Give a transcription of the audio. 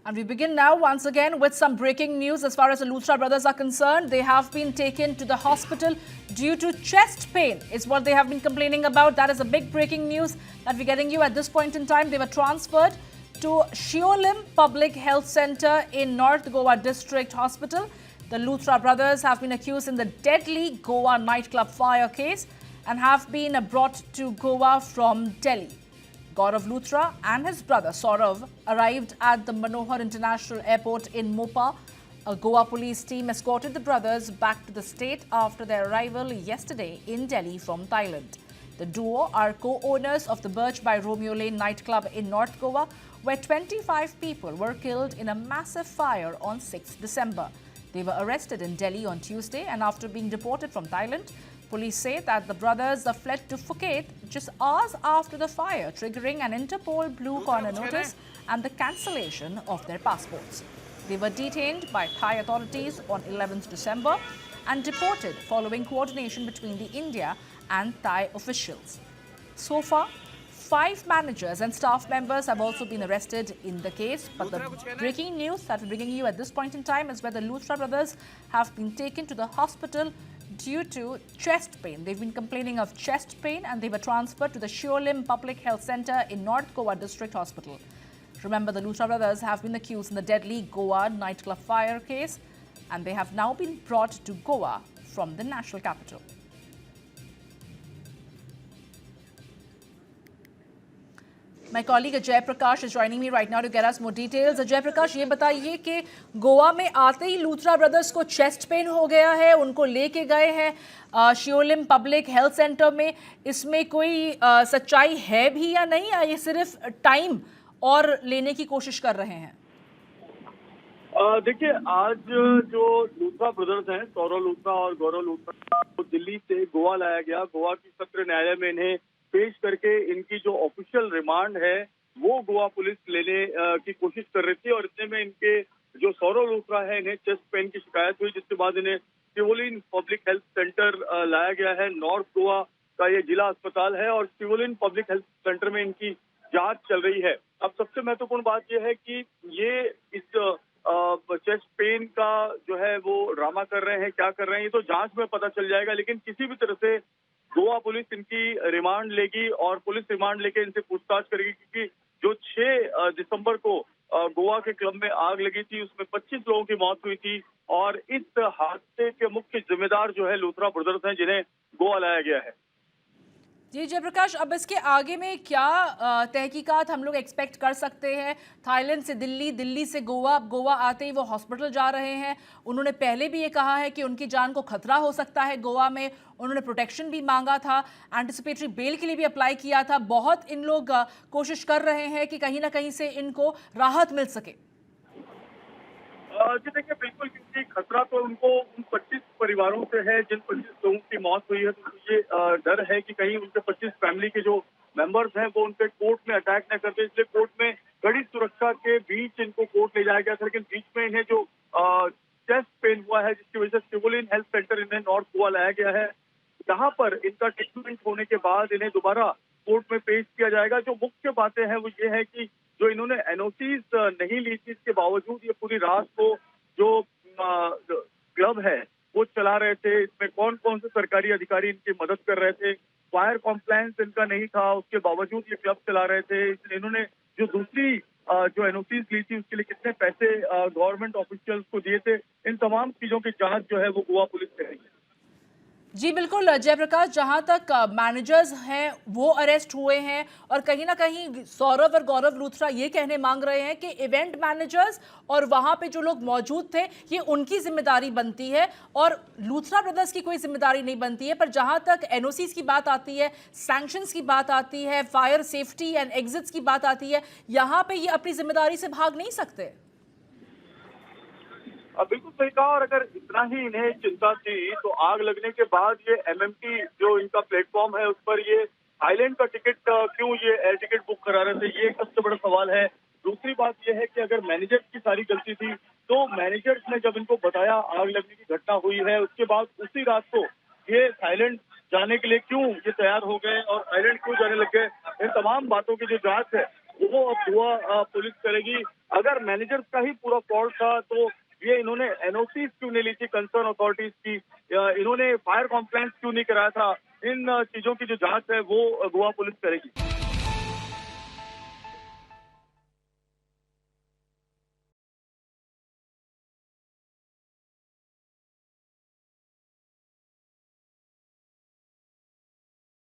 And we begin now once again with some breaking news as far as the Luthra brothers are concerned. They have been taken to the hospital due to chest pain is what they have been complaining about. That is a big breaking news that we're getting you at this point in time. They were transferred to Shiolim Public Health Center in North Goa District Hospital. The Luthra brothers have been accused in the deadly Goa nightclub fire case and have been brought to Goa from Delhi. Gaurav Luthra and his brother Saurav arrived at the Manohar International Airport in Mopa. A Goa police team escorted the brothers back to the state after their arrival yesterday in Delhi from Thailand. The duo are co-owners of the Birch by Romeo Lane nightclub in North Goa, where 25 people were killed in a massive fire on 6 December. They were arrested in Delhi on Tuesday, and after being deported from Thailand, police say that the brothers fled to Phuket just hours after the fire, triggering an Interpol Blue Corner notice and the cancellation of their passports. They were detained by Thai authorities on 11th December and deported following coordination between the India and Thai officials. So far, 5 managers and staff members have also been arrested in the case. But the breaking news that we're bringing you at this point in time is where the Luthra brothers have been taken to the hospital due to chest pain. They've been complaining of chest pain and they were transferred to the Shiolim Public Health Center in North Goa District Hospital. Remember, the Luthra brothers have been accused in the deadly Goa nightclub fire case and they have now been brought to Goa from the national capital. My colleague Ajay Prakash is joining me right now to get us more details. Ajay Prakash, ये बताइए कि गोवा में आते ही Luthra brothers को chest pain हो गया है, उनको लेके गए हैं शियोलिम पब्लिक हेल्थ सेंटर में. इसमें कोई सच्चाई है भी या नहीं, या ये सिर्फ टाइम और लेने की कोशिश कर रहे हैं? देखिए, आज जो लूथरा ब्रदर्स हैं, सौरव लूथरा और गौरव लूथरा को दिल्ली से गोवा लाया गया. गोवा की सत्र न्यायालय में इन्हें पेश करके इनकी जो ऑफिशियल रिमांड है वो गोवा पुलिस लेने की कोशिश कर रही थी. और इतने में इनके जो सौरव लूथरा है, इन्हें चेस्ट पेन की शिकायत हुई, जिसके बाद इन्हें शिवोलिन पब्लिक हेल्थ सेंटर लाया गया है. नॉर्थ गोवा का ये जिला अस्पताल है और शिवोलिन पब्लिक हेल्थ सेंटर में इनकी जांच चल रही है. अब सबसे महत्वपूर्ण बात यह है कि ये इस चेस्ट पेन का जो है वो ड्रामा कर रहे हैं, क्या कर रहे हैं, ये तो जांच में पता चल जाएगा. लेकिन किसी भी तरह से गोवा पुलिस इनकी रिमांड लेगी और पुलिस रिमांड लेके इनसे पूछताछ करेगी, क्योंकि जो 6 दिसंबर को गोवा के क्लब में आग लगी थी उसमें 25 लोगों की मौत हुई थी. और इस हादसे के मुख्य जिम्मेदार जो है लूथरा ब्रदर्स हैं, जिन्हें गोवा लाया गया है. जी जयप्रकाश, अब इसके आगे में क्या तहकीकात हम लोग एक्सपेक्ट कर सकते हैं? थाईलैंड से दिल्ली, दिल्ली से गोवा, अब गोवा आते ही वो हॉस्पिटल जा रहे हैं. उन्होंने पहले भी ये कहा है कि उनकी जान को खतरा हो सकता है गोवा में. उन्होंने प्रोटेक्शन भी मांगा था, एंटिसिपेटरी बेल के लिए भी अप्लाई किया था. बहुत इन लोग कोशिश कर रहे हैं कि कहीं ना कहीं से इनको राहत मिल सके. जी देखिए, बिल्कुल, क्योंकि खतरा तो उनको उन 25 परिवारों से है जिन 25 लोगों की मौत हुई है. तो ये डर है कि कहीं उनके 25 फैमिली के जो मेंबर्स हैं वो उनके कोर्ट में अटैक न करते, इसलिए कोर्ट में कड़ी सुरक्षा के बीच इनको कोर्ट ले जाया गया था. लेकिन बीच में इन्हें जो चेस्ट पेन हुआ है, जिसकी वजह से शिवोलिन हेल्थ सेंटर इन्हें नॉर्थ गोवा लाया गया है. यहाँ पर इनका ट्रीटमेंट होने के बाद इन्हें दोबारा कोर्ट में पेश किया जाएगा. जो मुख्य बातें हैं वो ये है कि जो इन्होंने एनओसीज नहीं ली थी, इसके बावजूद ये पूरी रात को जो क्लब है वो चला रहे थे. इसमें कौन कौन से सरकारी अधिकारी इनकी मदद कर रहे थे, फायर कॉम्प्लायंस इनका नहीं था, उसके बावजूद ये क्लब चला रहे थे. इन्होंने जो दूसरी जो एनओसीज ली थी उसके लिए कितने पैसे गवर्नमेंट ऑफिशियल्स को दिए थे, इन तमाम चीजों की जांच जो है वो गोवा पुलिस करेगी. जी बिल्कुल जयप्रकाश, जहां तक मैनेजर्स हैं वो अरेस्ट हुए हैं और कहीं ना कहीं सौरव और गौरव लूथरा ये कहने मांग रहे हैं कि इवेंट मैनेजर्स और वहां पे जो लोग मौजूद थे ये उनकी जिम्मेदारी बनती है और लूथरा ब्रदर्स की कोई जिम्मेदारी नहीं बनती है. पर जहां तक एनओसीज की बात आती है, सैंक्शंस की बात आती है, फायर सेफ्टी एंड एग्जिट्स की बात आती है, यहाँ पे ये अपनी जिम्मेदारी से भाग नहीं सकते. बिल्कुल सही कहा. और अगर इतना ही इन्हें चिंता थी तो आग लगने के बाद ये एमएमटी जो इनका प्लेटफॉर्म है उस पर ये थाईलैंड का टिकट क्यों ये एयर टिकट बुक करा रहे थे, ये एक सबसे बड़ा सवाल है. दूसरी बात ये है कि अगर मैनेजर की सारी गलती थी तो मैनेजर्स ने जब इनको बताया आग लगने की घटना हुई है, उसके बाद उसी रात को ये थाईलैंड जाने के लिए क्यों ये तैयार हो गए और थाईलैंड क्यों जाने लग गए, इन तमाम बातों की जो जांच है वो वो अब गोवा पुलिस करेगी। अगर मैनेजर्स का ही पूरा फॉल्ट था तो ये इन्होंने एनओसी क्यों नहीं ली थी कंसर्न अथॉरिटीज की, इन्होंने फायर कॉम्प्लेंस क्यों नहीं कराया था, इन चीजों की जो जांच है वो गोवा पुलिस करेगी।